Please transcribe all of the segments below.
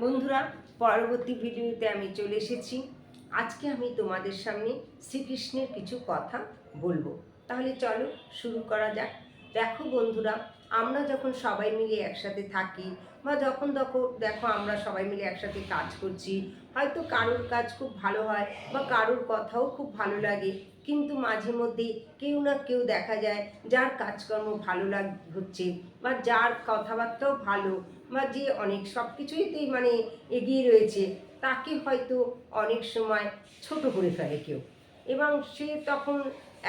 বন্ধুরা, পরবর্তী ভিডিওতে আমি চলে এসেছি। আজকে আমি তোমাদের সামনে শ্রীকৃষ্ণের কিছু কথা বলবো। তাহলে চলো শুরু করা যাক। দেখো বন্ধুরা, আমরা যখন সবাই মিলে একসাথে থাকি বা যখন দেখো আমরা সবাই মিলে একসাথে কাজ করছি, হয়তো কারোর কাজ খুব ভালো হয় বা কারোর কথাও খুব ভালো লাগে, কিন্তু মাঝে মধ্যে কেউ না কেউ দেখা যায় যার কাজকর্ম ভালো হচ্ছে বা যার কথাবার্তাও ভালো বা যে অনেক সব কিছুইতেই এগিয়ে রয়েছে, তাকে হয়তো অনেক সময় ছোট করে ফেলে কেউ, এবং সে তখন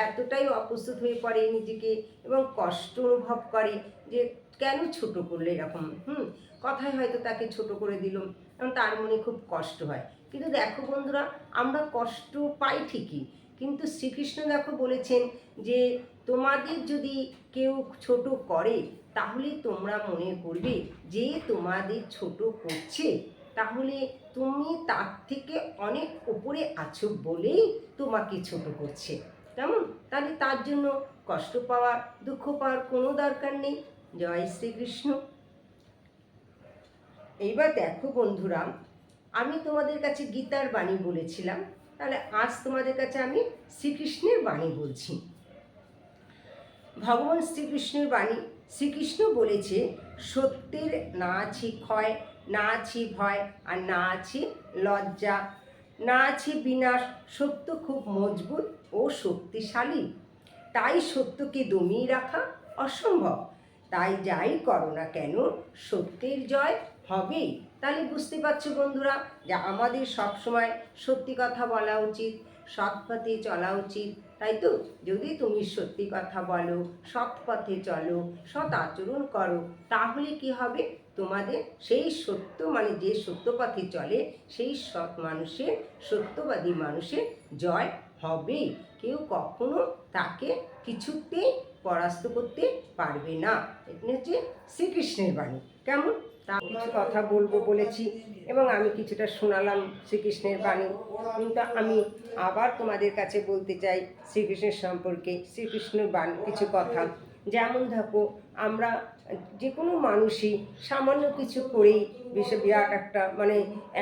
এতটাই অপ্রস্তুত হয়ে পড়ে নিজেকে এবং কষ্ট অনুভব করে যে কেন ছোট করলে এরকম কথায় হয়তো তাকে ছোট করে দিল এবং তার মনে খুব কষ্ট হয়। কিন্তু দেখো বন্ধুরা, আমরা কষ্ট পাই ঠিকই, কিন্তু শ্রীকৃষ্ণ দেখো বলেছেন যে তোমাদের যদি কেউ ছোট করে তাহলে তোমরা মনে করবে যে তোমাদের ছোট করছে, তাহলে তুমি তার থেকে অনেক উপরে আছো বলেই তোমাকে ছোট করছে। কেমন? তাহলে তার জন্য কষ্ট পাওয়া, দুঃখ পাওয়ার কোনো দরকার নেই। জয় শ্রীকৃষ্ণ। এইবার দেখো বন্ধুরা, আমি তোমাদের কাছে গীতার বাণী বলেছিলাম, তাহলে আজ তোমাদের কাছে আমি শ্রীকৃষ্ণের বাণী বলছি। ভগবান শ্রীকৃষ্ণের বাণী। শ্রীকৃষ্ণ বলেছে, সত্যের না আছে ক্ষয়, না আছে ভয়, আর না আছে লজ্জা, না আছে বিনাশ। সত্য খুব মজবুত ও শক্তিশালী, তাই সত্যকে দমিয়ে রাখা অসম্ভব। তাই যাই করো না কেন, সত্যের জয় হবেই। তাহলে বুঝতে পারছো বন্ধুরা যে আমাদের সবসময় সত্যি কথা বলা উচিত, সৎ পথে চলা উচিত, তাই তো? যদি তুমি সত্যি কথা বলো, সৎ পথে চলো, সৎ আচরণ করো, তাহলে কি হবে? তোমাদের সেই সত্য যে সত্য পথে চলে সেই সৎ মানুষের, সত্যবাদী মানুষের জয় হবেই। কেউ কখনো তাকে কিছুতেই পরাস্ত করতে পারবে না। এটা হচ্ছে শ্রীকৃষ্ণের বাণী। কেমন? তা কিছু কথা বলবো বলেছি এবং আমি কিছুটা শোনালাম শ্রীকৃষ্ণের বাণী, কিন্তু আমি আবার তোমাদের কাছে বলতে চাই শ্রীকৃষ্ণের সম্পর্কে শ্রীকৃষ্ণের বাণী কিছু কথা। যেমন দেখো, আমরা যে কোনো মানুষই সামান্য কিছু করেই বিরাট একটা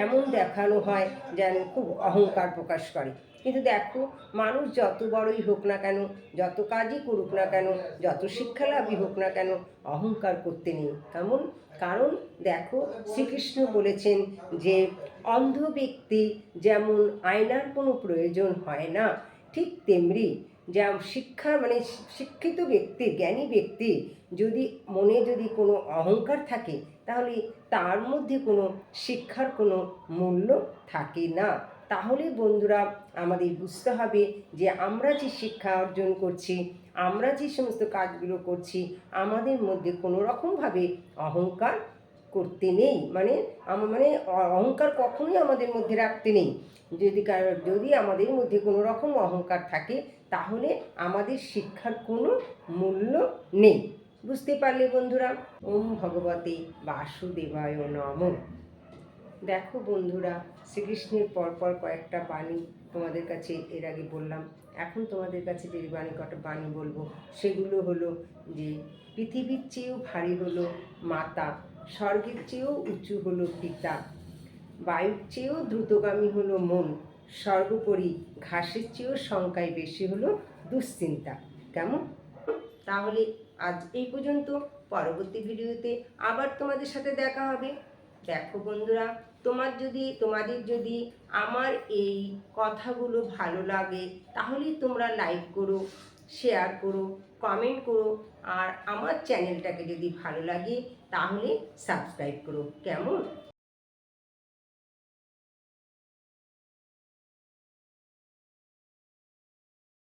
এমন দেখানো হয় যেন খুব অহংকার প্রকাশ করে। কিন্তু দেখো, মানুষ যত বড়ই হোক না কেন, যত কাজই করুক না কেন, যত শিক্ষালাভই হোক না কেন, অহংকার করতে নেই। কেমন? কারণ দেখো, শ্রীকৃষ্ণ বলেছেন যে অন্ধ ব্যক্তি যেমন আয়নার কোনো প্রয়োজন হয় না, ঠিক তেমনি যা শিক্ষিত ব্যক্তি, জ্ঞানী ব্যক্তি যদি কোনো অহংকার থাকে, তাহলে তার মধ্যে কোনো শিক্ষার কোনো মূল্য থাকে না। তাহলে বন্ধুরা, আমাদের বুঝতে হবে যে আমরা যে শিক্ষা অর্জন করছি, আমরা যে সমস্ত কাজগুলো করছি, আমাদের মধ্যে কোনো রকমভাবে অহংকার করতে নেই। অহংকার কখনোই আমাদের মধ্যে রাখতে নেই। যদি আমাদের মধ্যে কোনো রকম অহংকার থাকে, তাহলে আমাদের শিক্ষার কোনো মূল্য নেই। বুঝতে পারলে বন্ধুরা? ওম ভগবতে বাসুদেবায় নমঃ। দেখো বন্ধুরা, শ্রীকৃষ্ণের পরপর কয়েকটা বাণী তোমাদের কাছে এর আগে বললাম। এখন তোমাদের কাছে যে কটা বাণী বলবো, সেগুলো হলো যে পৃথিবীর চেয়েও ভারী হলো মাতা, স্বর্গের চেয়েও উঁচু হলো পিতা, বায়ুর চেয়েও দ্রুতগামী হলো মন, সর্বোপরি ঘাসের চেয়েও সংখ্যায় বেশি হলো দুশ্চিন্তা। কেমন? তাহলে আজ এই পর্যন্ত। পরবর্তী ভিডিওতে আবার তোমাদের সাথে দেখা হবে। দেখো বন্ধুরা, তোমাদের যদি আমার এই কথাগুলো ভালো লাগে, তাহলে তোমরা লাইক করো, শেয়ার করো, কমেন্ট করো, আর আমার চ্যানেলটাকে যদি ভালো লাগে তাহলে সাবস্ক্রাইব করো। কেমন?